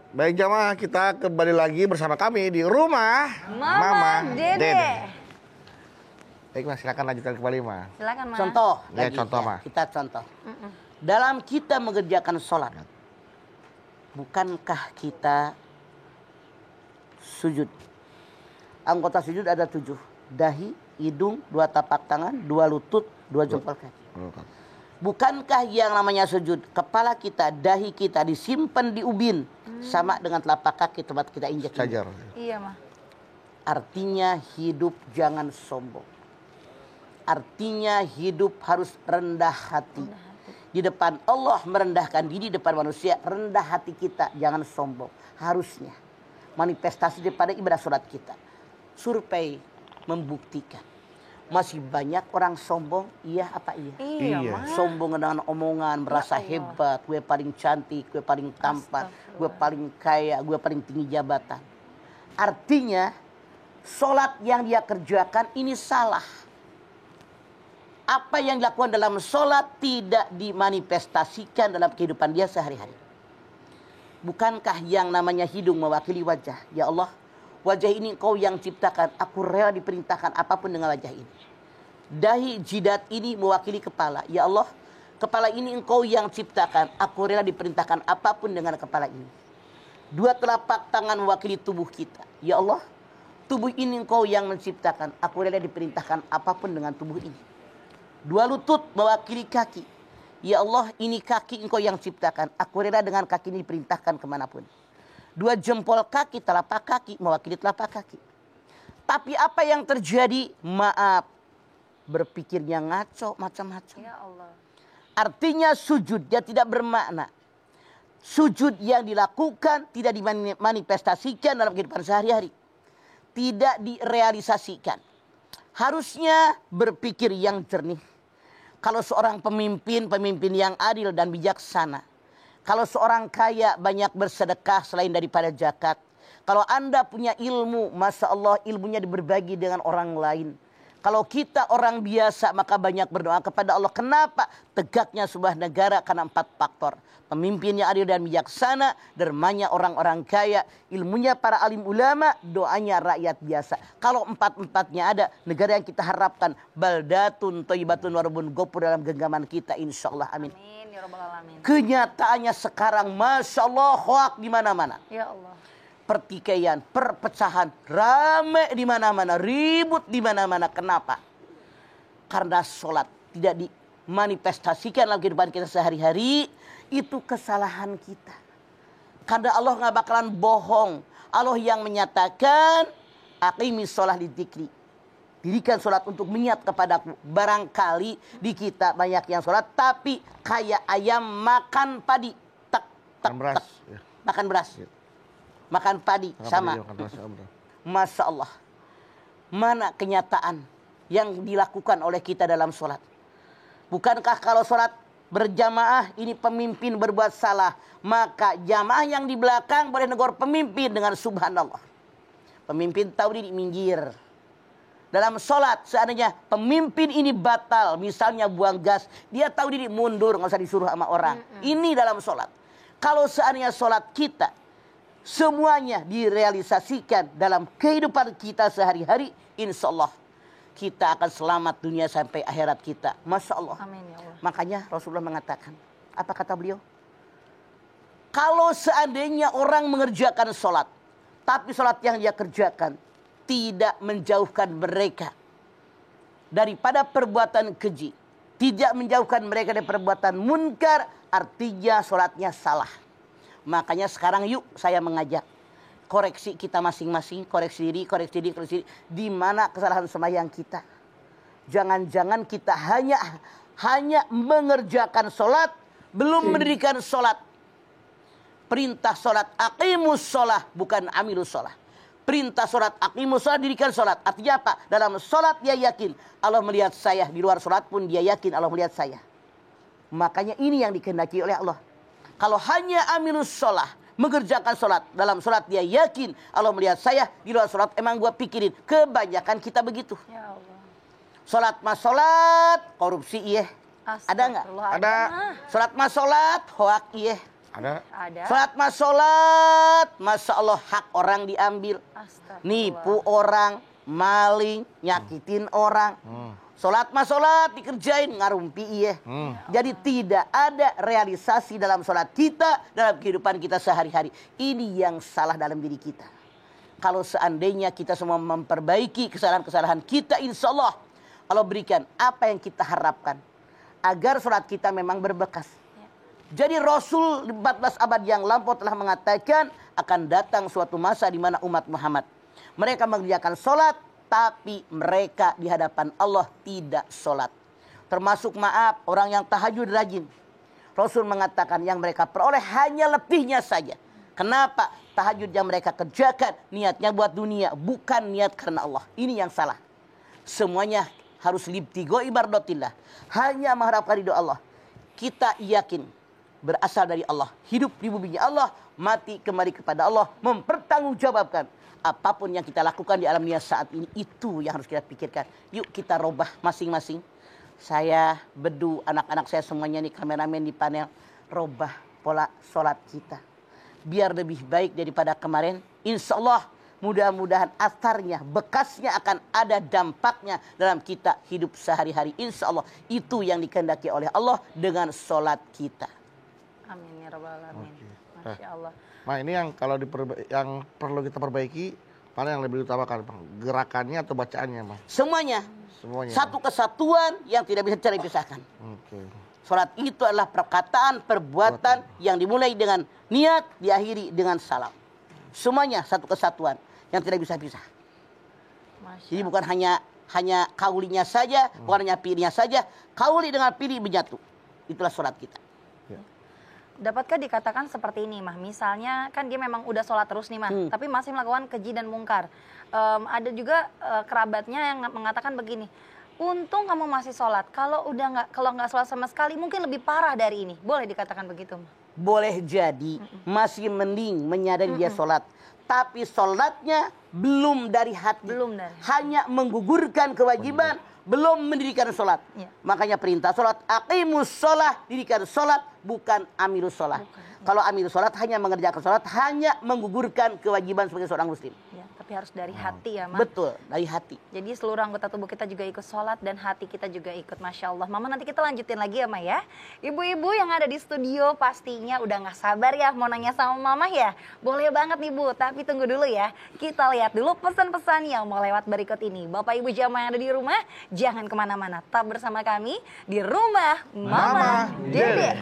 Baik jamaah, kita kembali lagi bersama kami di rumah Mama Dede. Baik Mas, silakan lanjutkan kembali Mas. Silakan Mas. Contoh Ya, lagi, contoh, Mas. kita contoh. Dalam kita mengerjakan sholat, bukankah kita sujud? Anggota sujud ada 7. Dahi, hidung, 2 tapak tangan, 2 lutut, 2 jempol kaki. Bukankah yang namanya sujud, kepala kita, dahi kita disimpan di ubin, sama dengan telapak kaki tempat kita injak. Sajar. Iya Mas. Artinya hidup jangan sombong. Artinya hidup harus rendah hati. Di depan Allah merendahkan diri, di depan manusia rendah hati kita, jangan sombong. Harusnya manifestasi daripada ibadah sholat kita. Survei membuktikan masih banyak orang sombong, iya apa iya? Iya Mas. Sombong dengan omongan, merasa hebat, gue paling cantik, gue paling tampan, gue paling kaya, gue paling tinggi jabatan. Artinya sholat yang dia kerjakan ini salah. Apa yang dilakukan dalam sholat tidak dimanifestasikan dalam kehidupan dia sehari-hari. Bukankah yang namanya hidung mewakili wajah? Ya Allah, wajah ini Engkau yang ciptakan, aku rela diperintahkan apapun dengan wajah ini. Dahi jidat ini mewakili kepala. Ya Allah, kepala ini Engkau yang ciptakan, aku rela diperintahkan apapun dengan kepala ini. 2 telapak tangan mewakili tubuh kita. Ya Allah, tubuh ini Engkau yang menciptakan, aku rela diperintahkan apapun dengan tubuh ini. 2 lutut mewakili kaki. Ya Allah, ini kaki Engkau yang ciptakan, aku rela dengan kaki ini diperintahkan kemanapun. 2 jempol kaki, telapak kaki mewakili telapak kaki. Tapi apa yang terjadi? Maaf, berpikirnya ngaco macam-macam. Ya Allah. Artinya sujud dia tidak bermakna. Sujud yang dilakukan tidak dimanifestasikan dalam kehidupan sehari-hari. Tidak direalisasikan. Harusnya berpikir yang jernih. Kalau seorang pemimpin yang adil dan bijaksana. Kalau seorang kaya banyak bersedekah selain daripada zakat. Kalau Anda punya ilmu, Masya Allah ilmunya berbagi dengan orang lain. Kalau kita orang biasa maka banyak berdoa kepada Allah. Kenapa? Tegaknya sebuah negara karena 4 faktor. Pemimpinnya adil dan bijaksana, dermanya orang-orang kaya, ilmunya para alim ulama, doanya rakyat biasa. Kalau 4-4-nya ada, negara yang kita harapkan baldatun thayyibatun wa rabbun ghafur dalam genggaman kita insyaallah amin. Amin ya rabbal alamin. Kenyataannya sekarang Masya Allah hoak di mana-mana. Ya Allah. Pertikaian, perpecahan, rame di mana-mana, ribut di mana-mana. Kenapa? Karena sholat tidak dimanifestasikan dalam kehidupan kita sehari-hari. Itu kesalahan kita. Karena Allah nggak bakalan bohong. Allah yang menyatakan, aqimis sholah lidzikri. Dirikan sholat untuk mengingat kepadaku. Barangkali di kita banyak yang sholat, tapi kayak ayam makan padi. Tak, tak, Beras. tak. Makan beras. Makan padi sama. Masya Allah. Mana kenyataan yang dilakukan oleh kita dalam sholat? Bukankah kalau sholat berjamaah ini pemimpin berbuat salah, maka jamaah yang di belakang boleh negur pemimpin dengan subhanallah. Pemimpin tahu diri minggir. Dalam sholat seandainya pemimpin ini batal, misalnya buang gas, dia tahu diri mundur, nggak usah disuruh sama orang. Ini dalam sholat. Kalau seandainya sholat kita semuanya direalisasikan dalam kehidupan kita sehari-hari, insya Allah kita akan selamat dunia sampai akhirat kita. Masya Allah. Amin ya Allah. Makanya Rasulullah mengatakan, apa kata beliau? Kalau seandainya orang mengerjakan sholat, tapi sholat yang dia kerjakan tidak menjauhkan mereka daripada perbuatan keji, tidak menjauhkan mereka dari perbuatan munkar, artinya sholatnya salah. Makanya sekarang yuk saya mengajak koreksi kita masing-masing, koreksi diri. Di mana kesalahan sembahyang kita? Jangan-jangan kita hanya mengerjakan sholat, belum mendirikan sholat. Perintah sholat aqimus sholah, bukan amilus sholah. Perintah sholat aqimus sholah, dirikan sholat. Artinya apa? Dalam sholat dia yakin Allah melihat saya, di luar sholat pun dia yakin Allah melihat saya. Makanya ini yang dikehendaki oleh Allah. Kalau hanya amilus sholah, mengerjakan sholat, dalam sholat dia yakin Allah melihat saya, di luar sholat emang gua pikirin. Kebanyakan kita begitu. Ya Allah. Sholat mas sholat, korupsi iya. Ada nggak? Ada. Sholat mas sholat, hoak iya. Ada. Sholat mas sholat, Masya Allah hak orang diambil. Astagfirullah. Nipu orang, maling, nyakitin orang. Sholat mas sholat dikerjain, ngarumpi iya. Jadi tidak ada realisasi dalam sholat kita, dalam kehidupan kita sehari-hari. Ini yang salah dalam diri kita. Kalau seandainya kita semua memperbaiki kesalahan-kesalahan kita, insya Allah Allah berikan apa yang kita harapkan. Agar sholat kita memang berbekas. Jadi Rasul 14 abad yang lampau telah mengatakan akan datang suatu masa di mana umat Muhammad mereka mengerjakan sholat, tapi mereka di hadapan Allah tidak sholat. Termasuk maaf orang yang tahajud rajin. Rasul mengatakan yang mereka peroleh hanya letihnya saja. Kenapa? Tahajud yang mereka kerjakan niatnya buat dunia, bukan niat karena Allah. Ini yang salah. Semuanya harus libtigo ibardotillah. Hanya mengharapkan ridho Allah. Kita yakin berasal dari Allah, hidup di buminya Allah, mati kembali kepada Allah, mempertanggungjawabkan apapun yang kita lakukan di alam dunia saat ini. Itu yang harus kita pikirkan. Yuk kita robah masing-masing. Saya, Bedu, anak-anak saya semuanya nih, kameramen di panel, robah pola sholat kita biar lebih baik daripada kemarin. Insya Allah mudah-mudahan asarnya, bekasnya akan ada dampaknya dalam kita hidup sehari-hari. Insya Allah itu yang dikehendaki oleh Allah dengan sholat kita. Amin ya rabbal alamin. Masya Allah. Nah ini yang kalau yang perlu kita perbaiki, mana yang lebih utamakan, Bang? Gerakannya atau bacaannya, Bang? Semuanya. Semuanya. Satu kesatuan yang tidak bisa dipisahkan. Oke. Sholat itu adalah perkataan, perbuatan yang dimulai dengan niat, diakhiri dengan salam. Semuanya satu kesatuan yang tidak bisa pisah. Jadi bukan hanya kaulinya saja, bukan hanya pilihnya saja. Kauli dengan pilih menyatu. Itulah sholat kita. Dapatkah dikatakan seperti ini, Mah? Misalnya kan dia memang udah sholat terus nih, Mah, tapi masih melakukan keji dan mungkar. Ada juga kerabatnya yang mengatakan begini, untung kamu masih sholat. Kalau nggak sholat sama sekali, mungkin lebih parah dari ini. Boleh dikatakan begitu, Mah? Boleh jadi masih mending menyadari dia sholat, tapi sholatnya belum dari hati, hanya menggugurkan kewajiban, belum mendirikan sholat. Makanya perintah sholat, aqimus sholat, dirikan sholat, bukan amilus sholat. Kalau amilus sholat hanya mengerjakan sholat, hanya menggugurkan kewajiban sebagai seorang muslim. Ya, tapi harus dari hati ya, Mah. Betul, dari hati. Jadi seluruh anggota tubuh kita juga ikut sholat dan hati kita juga ikut. Masya Allah. Mama, nanti kita lanjutin lagi ya, Ma ya. Ibu-ibu yang ada di studio pastinya udah gak sabar ya mau nanya sama Mama ya. Boleh banget nih Bu, tapi tunggu dulu ya. Kita lihat dulu pesan-pesan yang mau lewat berikut ini. Bapak Ibu jamaah yang ada di rumah, jangan kemana-mana. Tetap bersama kami di Rumah Mama Dede.